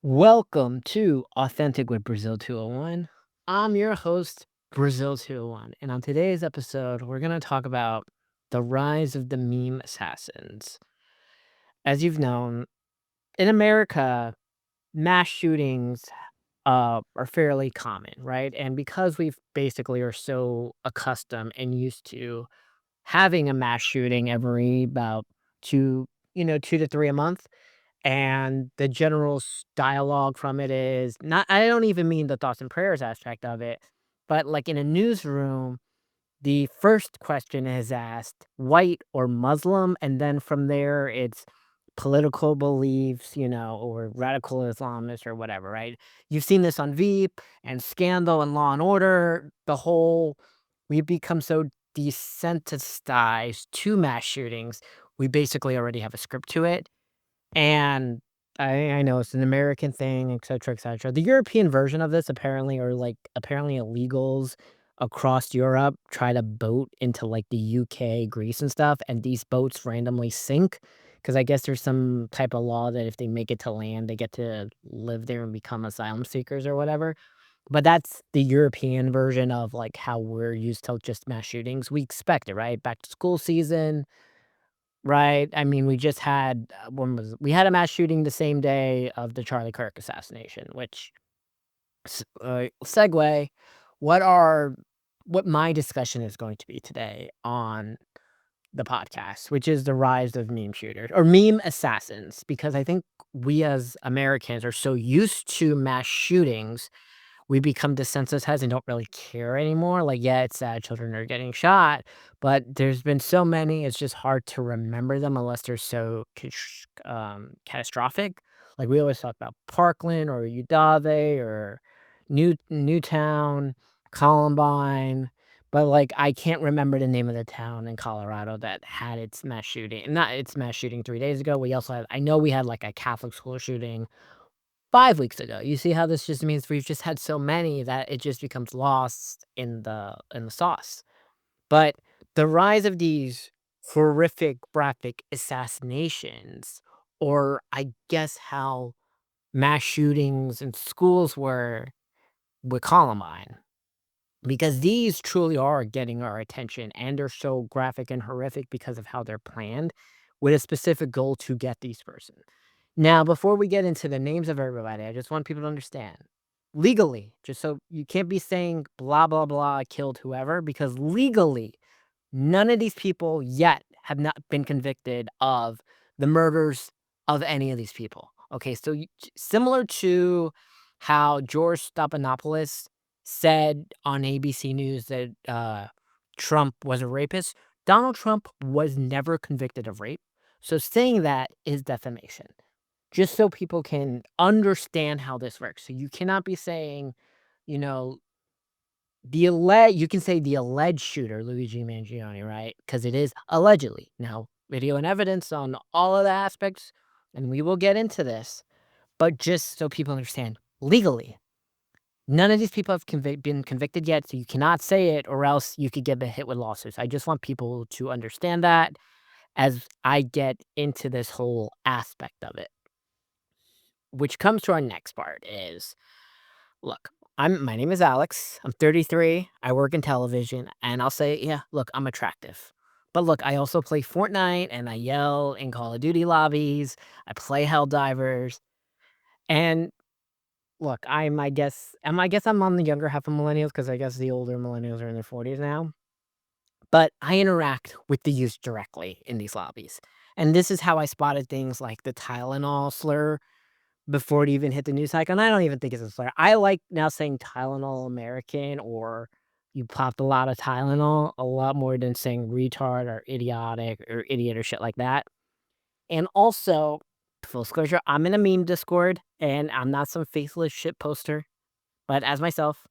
Welcome to Authentic with Brazil 201. I'm your host, Brazil 201, and on today's episode, we're going to talk about the rise of the meme assassins. As you've known, in America, mass shootings are fairly common, right? And because we've basically are so accustomed and used to having a mass shooting every about two, 2 to 3 a month, and the general dialogue from it is not, I don't even mean the thoughts and prayers aspect of it, but like in a newsroom, the first question is asked, white or Muslim, and then from there it's political beliefs, or radical Islamist or whatever, right? You've seen this on Veep and Scandal and Law and Order. We've become so desensitized to mass shootings. We basically already have a script to it, and I know it's an American thing, et cetera, et cetera. The European version of this apparently illegals across Europe try to boat into, like, the UK, Greece, and stuff, and these boats randomly sink because I guess there's some type of law that if they make it to land, they get to live there and become asylum seekers or whatever. But that's the European version of, like, how we're used to just mass shootings. We expect it, right? Back to school season. Right, I mean, we just had, when was we had a mass shooting the same day of the Charlie Kirk assassination, which segue, what are what my discussion is going to be today on the podcast, which is the rise of meme shooters or meme assassins, because I think we as Americans are so used to mass shootings, we become desensitized and don't really care anymore. Like, yeah, it's sad children are getting shot, but there's been so many, it's just hard to remember them unless they're so catastrophic. Like, we always talk about Parkland or Uvalde or Newtown, Columbine, but, like, I can't remember the name of the town in Colorado that had its mass shooting, not its mass shooting 3 days ago. We also had, I know we had, like, a Catholic school shooting 5 weeks ago. You see how this just means we've just had so many that it just becomes lost in the sauce. But the rise of these horrific graphic assassinations, or I guess how mass shootings in schools were with Columbine, because these truly are getting our attention and they're so graphic and horrific because of how they're planned with a specific goal to get these persons. Now, before we get into the names of everybody, I just want people to understand legally, just so you can't be saying blah, blah, blah, killed whoever, because legally, none of these people yet have not been convicted of the murders of any of these people. Okay, so similar to how George Stephanopoulos said on ABC News that Trump was a rapist, Donald Trump was never convicted of rape. So saying that is defamation. Just so people can understand how this works. So you cannot be saying, you know, you can say the alleged shooter, Luigi Mangione, right? Because it is allegedly. Now, video and evidence on all of the aspects, and we will get into this, but just so people understand, legally, none of these people have been convicted yet, so you cannot say it, or else you could get hit with lawsuits. I just want people to understand that as I get into this whole aspect of it, which comes to our next part is, look, my name is Alex. I'm 33. I work in television, and I'll say, yeah, look, I'm attractive. But look, I also play Fortnite and I yell in Call of Duty lobbies. I play Helldivers. And look, I guess I'm on the younger half of millennials because I guess the older millennials are in their 40s now. But I interact with the youth directly in these lobbies. And this is how I spotted things like the Tylenol slur before it even hit the news cycle, and I don't even think it's a slur. I like now saying Tylenol American or you popped a lot of Tylenol a lot more than saying retard or idiotic or idiot or shit like that. And also, full disclosure, I'm in a meme Discord and I'm not some faceless shit poster, but as myself,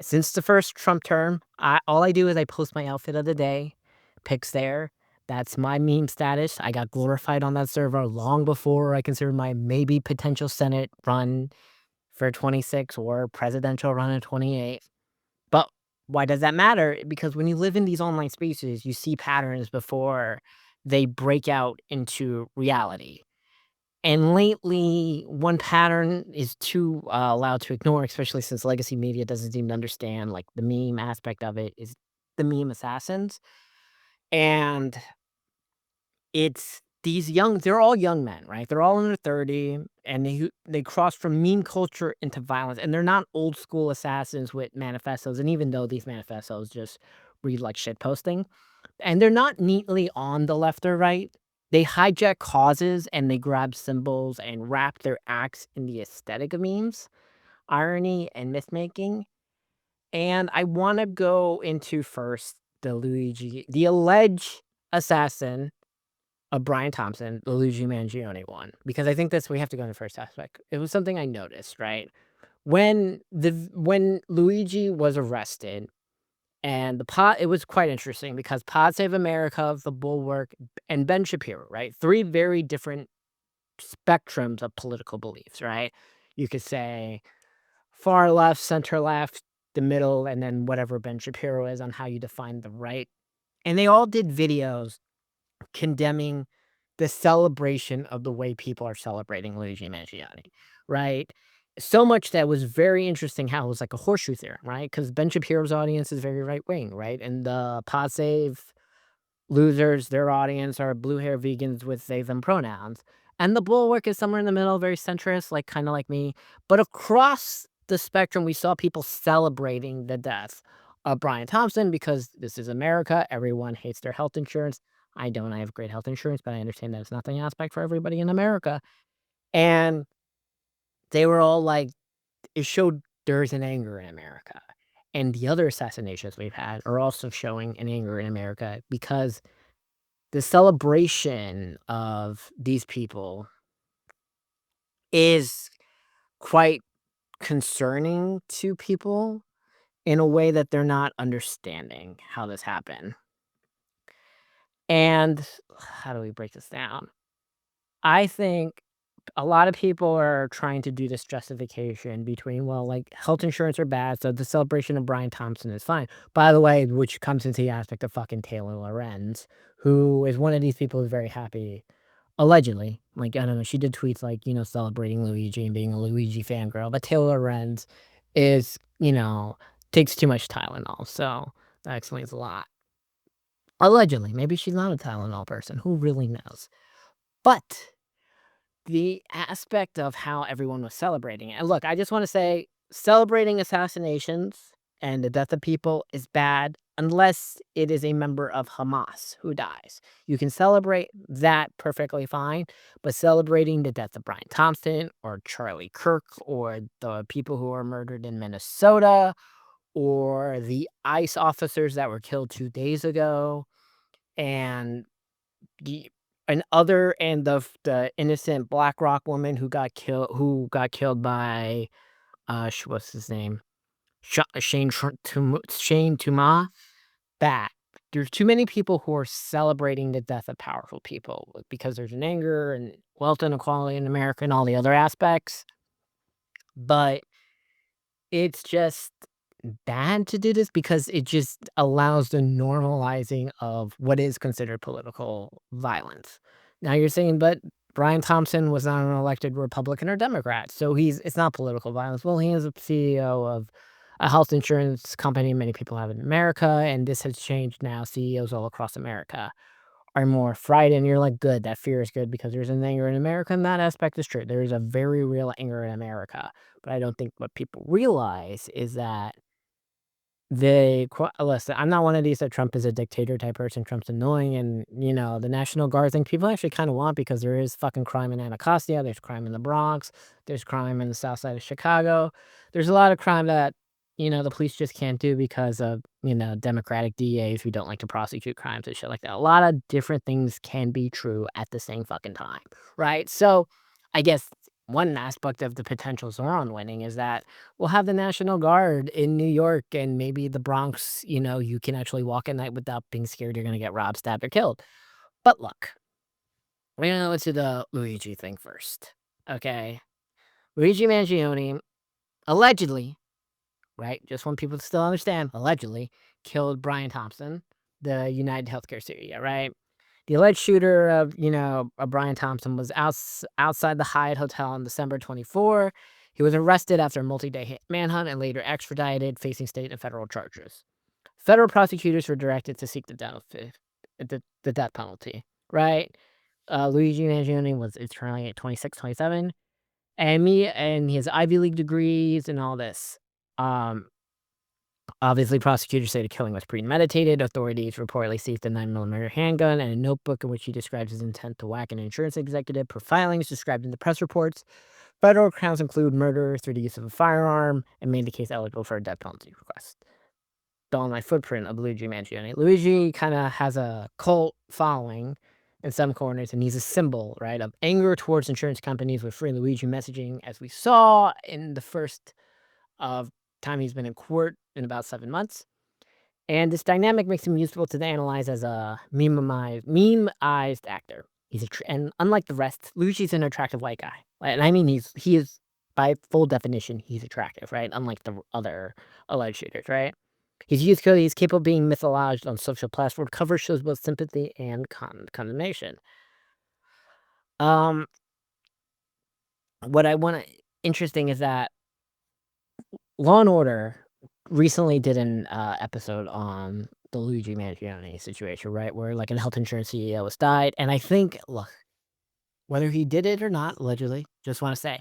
since the first Trump term, all I do is I post my outfit of the day, pics there. That's my meme status. I got glorified on that server long before I considered my maybe potential Senate run for 26 or presidential run in 28. But why does that matter? Because when you live in these online spaces, you see patterns before they break out into reality. And lately, one pattern is too loud to ignore, especially since legacy media doesn't seem to understand, like, the meme aspect of it is the meme assassins. And it's these young they're all young men, right? They're all under 30, and they cross from meme culture into violence, and they're not old school assassins with manifestos, and even though these manifestos just read like shit posting, and they're not neatly on the left or right. They hijack causes and they grab symbols and wrap their acts in the aesthetic of memes, irony, and myth making. And I want to go into first the alleged assassin of Brian Thompson, the Luigi Mangione one, because I think that's we have to go in the first aspect. It was something I noticed, right? When Luigi was arrested, and it was quite interesting because Pod Save America, The Bulwark, and Ben Shapiro, right? Three very different spectrums of political beliefs, right? You could say far left, center left, the middle, and then whatever Ben Shapiro is on how you define the right. And they all did videos condemning the celebration of the way people are celebrating Luigi Mangione, right? So much that was very interesting how it was like a horseshoe theorem, right? Because Ben Shapiro's audience is very right wing, right? And the Pod Save losers, their audience are blue hair vegans with they them pronouns. And the Bulwark is somewhere in the middle, very centrist, like kind of like me. But across the spectrum, we saw people celebrating the death of Brian Thompson because this is America. Everyone hates their health insurance. I don't. I have great health insurance, but I understand that it's not the aspect for everybody in America. And they were all like, it showed there's an anger in America. And the other assassinations we've had are also showing an anger in America because the celebration of these people is quite concerning to people in a way that they're not understanding how this happened. And how do we break this down? I think a lot of people are trying to do this justification between, well, like health insurance are bad, so the celebration of Brian Thompson is fine. By the way, which comes into the aspect of fucking Taylor Lorenz, who is one of these people who's very happy. Allegedly, like, I don't know, she did tweets, like, celebrating Luigi and being a Luigi fangirl, but Taylor Lorenz is, takes too much Tylenol, so that explains a lot. Allegedly, maybe she's not a Tylenol person, who really knows? But the aspect of how everyone was celebrating it, and look, I just wanna say, celebrating assassinations and the death of people is bad unless it is a member of Hamas who dies. You can celebrate that perfectly fine, but celebrating the death of Brian Thompson or Charlie Kirk or the people who were murdered in Minnesota or the ICE officers that were killed 2 days ago and the the innocent Black Rock woman who got killed by, what's his name? Shane Tuma? That. There's too many people who are celebrating the death of powerful people because there's an anger and wealth inequality in America and all the other aspects, but it's just bad to do this because it just allows the normalizing of what is considered political violence. Now you're saying, but Brian Thompson was not an elected Republican or Democrat, so it's not political violence. Well, he is a CEO of a health insurance company many people have in America, and this has changed now. CEOs all across America are more frightened. You're like, good, that fear is good because there's an anger in America, and that aspect is true. There is a very real anger in America. But I don't think what people realize is that listen, I'm not one of these that Trump is a dictator type person, Trump's annoying, and, the National Guard thing, people actually kinda want because there is fucking crime in Anacostia, there's crime in the Bronx, there's crime in the South Side of Chicago. There's a lot of crime that, the police just can't do because of, Democratic DAs who don't like to prosecute crimes and shit like that. A lot of different things can be true at the same fucking time, right? So, I guess one aspect of the potential Zoran winning is that we'll have the National Guard in New York and maybe the Bronx, you can actually walk at night without being scared you're gonna get robbed, stabbed, or killed. But look, we're gonna go to the Luigi thing first, okay? Luigi Mangione allegedly, right, just want people to still understand, allegedly killed Brian Thompson, the United Healthcare CEO, right? The alleged shooter of, Brian Thompson was outside the Hyatt Hotel on December 24. He was arrested after a multi-day manhunt and later extradited, facing state and federal charges. Federal prosecutors were directed to seek the death penalty, right? Luigi Mangione was currently at 26, 27, and he has Ivy League degrees and all this. Obviously, prosecutors say the killing was premeditated. Authorities reportedly seized a 9mm handgun and a notebook in which he describes his intent to whack an insurance executive per filings described in the press reports. Federal counts include murder through the use of a firearm and made the case eligible for a death penalty request. The online footprint of Luigi Mangione. Luigi kind of has a cult following in some corners, and he's a symbol, right, of anger towards insurance companies with free Luigi messaging, as we saw in the first of time he's been in court in about 7 months. And this dynamic makes him useful to analyze as a meme-ized actor. And unlike the rest, Luigi's an attractive white guy. And I mean, he is, by full definition, he's attractive, right? Unlike the other alleged shooters, right? He's used because he's capable of being mythologized on social platform cover shows both sympathy and condemnation. What I want to interesting is that Law and Order recently did an episode on the Luigi Mangione situation, right? Where like a health insurance CEO was died. And I think, look, whether he did it or not, allegedly, just want to say,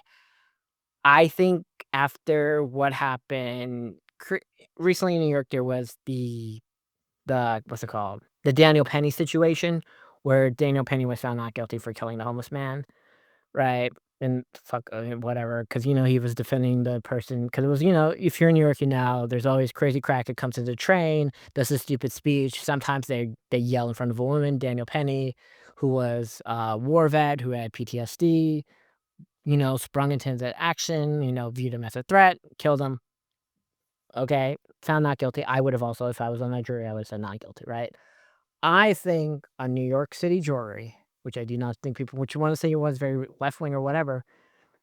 I think after what happened recently in New York, there was the what's it called? The Daniel Penny situation where Daniel Penny was found not guilty for killing the homeless man, right? And fuck, whatever, because he was defending the person. Because it was, if you're in New York, there's always crazy crack that comes to the train, does a stupid speech. Sometimes they yell in front of a woman. Daniel Penny, who was a war vet, who had PTSD, sprung into that action, viewed him as a threat, killed him. Okay, found not guilty. I would have also, if I was on that jury, I would have said not guilty, right? I think a New York City jury, which I do not think people, which you want to say it was very left wing or whatever,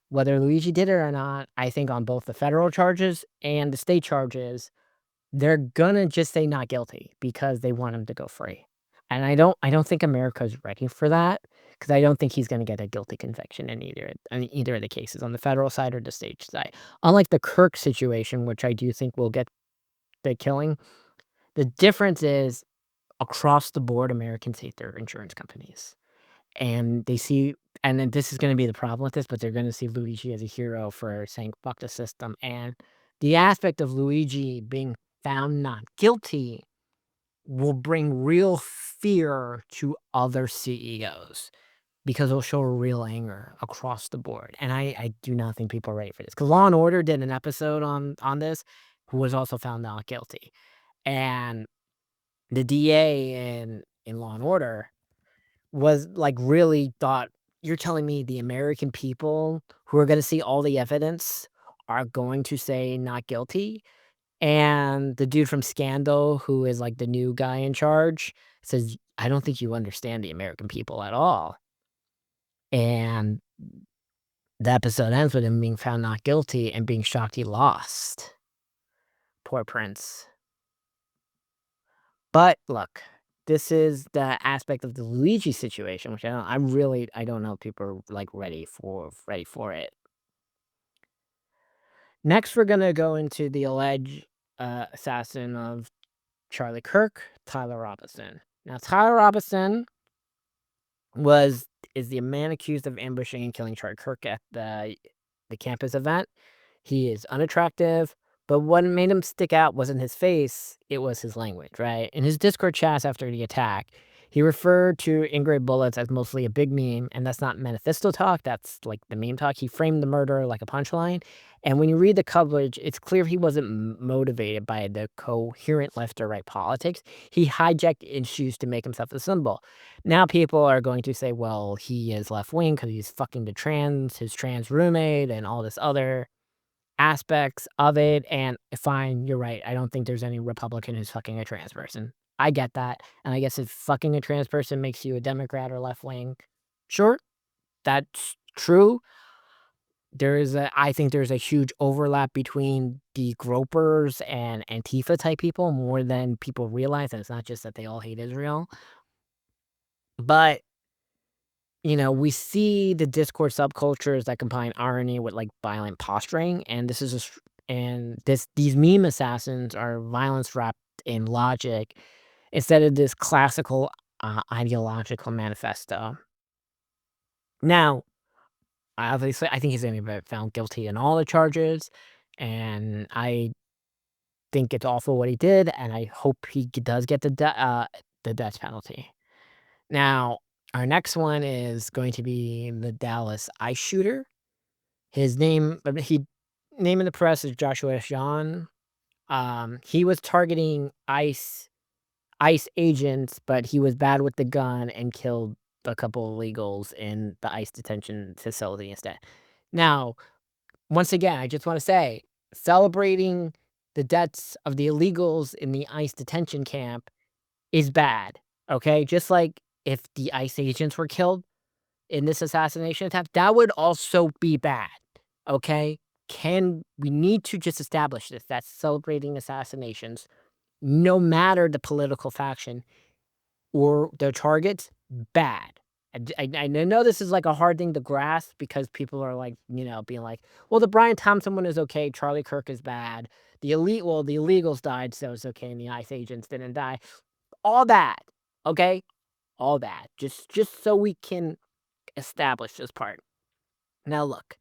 whether Luigi did it or not, I think on both the federal charges and the state charges, they're gonna just say not guilty because they want him to go free. And I don't think America's ready for that, because I don't think he's gonna get a guilty conviction in either of the cases, on the federal side or the state side. Unlike the Kirk situation, which I do think will get the killing, the difference is across the board, Americans hate their insurance companies. And they see, and then this is gonna be the problem with this, but they're gonna see Luigi as a hero for saying, "Fuck the system," and the aspect of Luigi being found not guilty will bring real fear to other CEOs, because it'll show real anger across the board, and I do not think people are ready for this. Because Law& and Order did an episode on this, who was also found not guilty, and the DA in Law& and Order was, like, really thought, "You're telling me the American people who are gonna see all the evidence are going to say not guilty?" And the dude from Scandal, who is, like, the new guy in charge, says, "I don't think you understand the American people at all." And the episode ends with him being found not guilty and being shocked he lost. Poor Prince. But look, this is the aspect of the Luigi situation, which I don't know if people are, like, ready for it. Next, we're gonna go into the alleged, assassin of Charlie Kirk, Tyler Robinson. Now, Tyler Robinson was is the man accused of ambushing and killing Charlie Kirk at the campus event. He is unattractive, but what made him stick out wasn't his face, it was his language, right? In his Discord chats after the attack, he referred to engraved bullets as mostly a big meme, and that's not manifesto talk, that's like the meme talk. He framed the murder like a punchline, and when you read the coverage, it's clear he wasn't motivated by the coherent left or right politics. He hijacked issues to make himself a symbol. Now people are going to say, well, he is left wing because he's fucking his trans roommate, and all this other aspects of it, and fine, you're right, I don't think there's any Republican who's fucking a trans person. I get that, and I guess if fucking a trans person makes you a Democrat or left wing, sure, that's true. I think there's a huge overlap between the gropers and Antifa type people more than people realize, and it's not just that they all hate Israel. But, we see the Discord subcultures that combine irony with, like, violent posturing, and this is just and these meme assassins are violence wrapped in logic instead of this classical, ideological manifesto. Now, obviously, I think he's gonna be found guilty in all the charges, and I think it's awful what he did, and I hope he does get the death penalty. Now, our next one is going to be the Dallas ICE shooter. His name in the press is Joshua John. He was targeting ICE agents, but he was bad with the gun and killed a couple of illegals in the ICE detention facility instead. Now, once again, I just want to say, celebrating the deaths of the illegals in the ICE detention camp is bad. Okay, just like if the ICE agents were killed in this assassination attempt, that would also be bad. Okay, we need to just establish this? That celebrating assassinations, no matter the political faction or their targets, bad. I know this is like a hard thing to grasp because people are like, being like, well, the Brian Thompson one is okay. Charlie Kirk is bad. The illegals died, so it's okay. And the ICE agents didn't die. All that, okay? All that. Just so we can establish this part. Now look,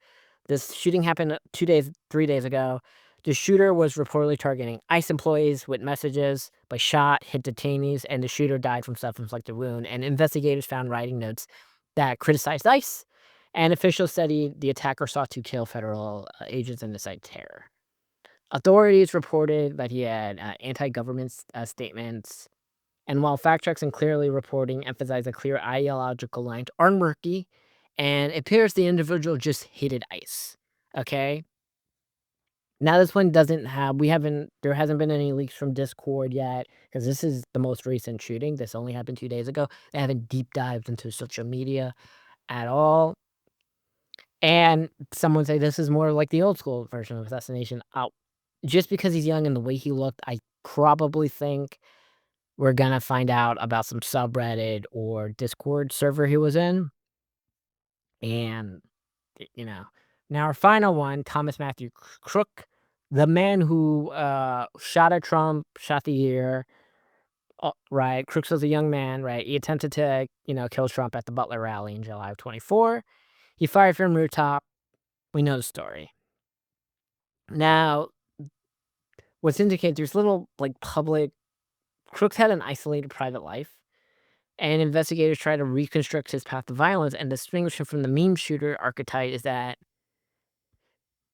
this shooting happened 3 days ago. The shooter was reportedly targeting ICE employees with messages, but shot, hit detainees, and the shooter died from self-inflicted wound. And investigators found writing notes that criticized ICE. And officials said the attacker sought to kill federal agents and incite terror. Authorities reported that he had anti-government statements, and while fact checks and clearly reporting emphasize a clear ideological lines are murky, and it appears the individual just hated ICE. Okay. Now this one doesn't have there hasn't been any leaks from Discord yet, because this is the most recent shooting. This only happened 2 days ago. They haven't deep dived into social media at all. And someone say this is more like the old school version of assassination. Just because he's young and the way he looked, I probably think we're gonna find out about some subreddit or Discord server he was in, and, you know. Now our final one, Thomas Matthew Crook, the man who, shot at Trump, shot the year, right? Crooks was a young man, right? He attempted to, kill Trump at the Butler rally in July of '24. He fired from rooftop. We know the story. Now, what's indicated, there's little, like, public Crooks had an isolated private life. And investigators try to reconstruct his path to violence, and distinguish him from the meme shooter archetype is that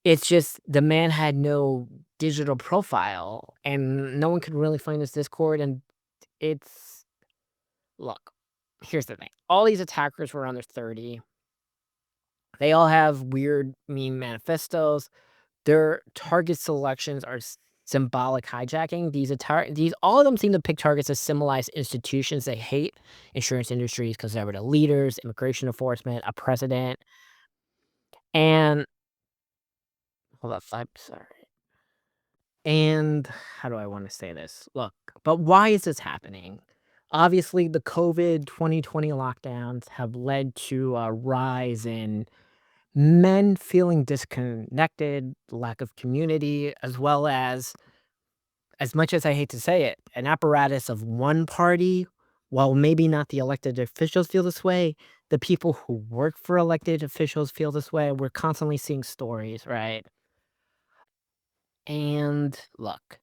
it's just the man had no digital profile, and no one could really find his Discord, and it's look, here's the thing. All these attackers were under 30. They all have weird meme manifestos. Their target selections are symbolic hijacking. These all of them seem to pick targets that symbolize institutions they hate: insurance industries, conservative leaders, immigration enforcement, a president, and hold up, I'm sorry. And how do I want to say this? Look, but why is this happening? Obviously, the COVID 2020 lockdowns have led to a rise in men feeling disconnected, lack of community, as much as I hate to say it, an apparatus of one party. While maybe not the elected officials feel this way, the people who work for elected officials feel this way. We're constantly seeing stories, right? And look,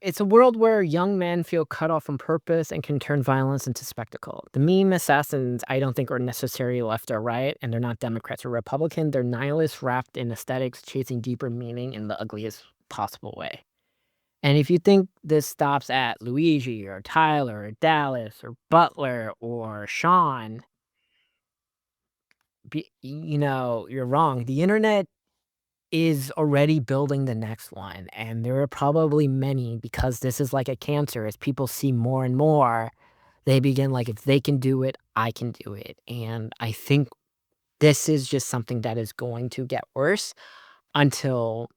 it's a world where young men feel cut off from purpose and can turn violence into spectacle. The meme assassins, I don't think, are necessarily left or right, and they're not Democrats or Republican. They're nihilists wrapped in aesthetics, chasing deeper meaning in the ugliest possible way. And if you think this stops at Luigi or Tyler or Dallas or Butler or Sean, you're wrong. The internet is already building the next one, and there are probably many, because this is like a cancer. As people see more and more, they begin like, if they can do it, I can do it. And I think this is just something that is going to get worse until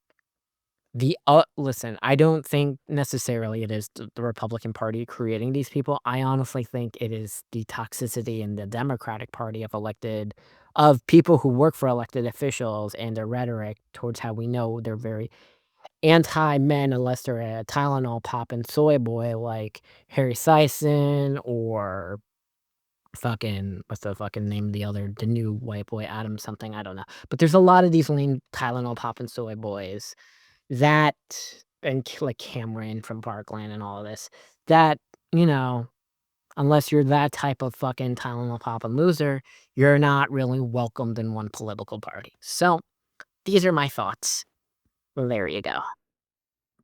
Listen, I don't think necessarily it is the Republican Party creating these people. I honestly think it is the toxicity in the Democratic Party of people who work for elected officials and their rhetoric towards how we know they're very anti-men unless they're a Tylenol popping soy boy like Harry Sison or fucking what's the fucking name of the new white boy, Adam something, I don't know. But there's a lot of these lean Tylenol popping soy boys that like Cameron from Parkland and all of this, that, you know, unless you're that type of fucking Tylenol popping loser, you're not really welcomed in one political party. So, these are my thoughts. Well, there you go.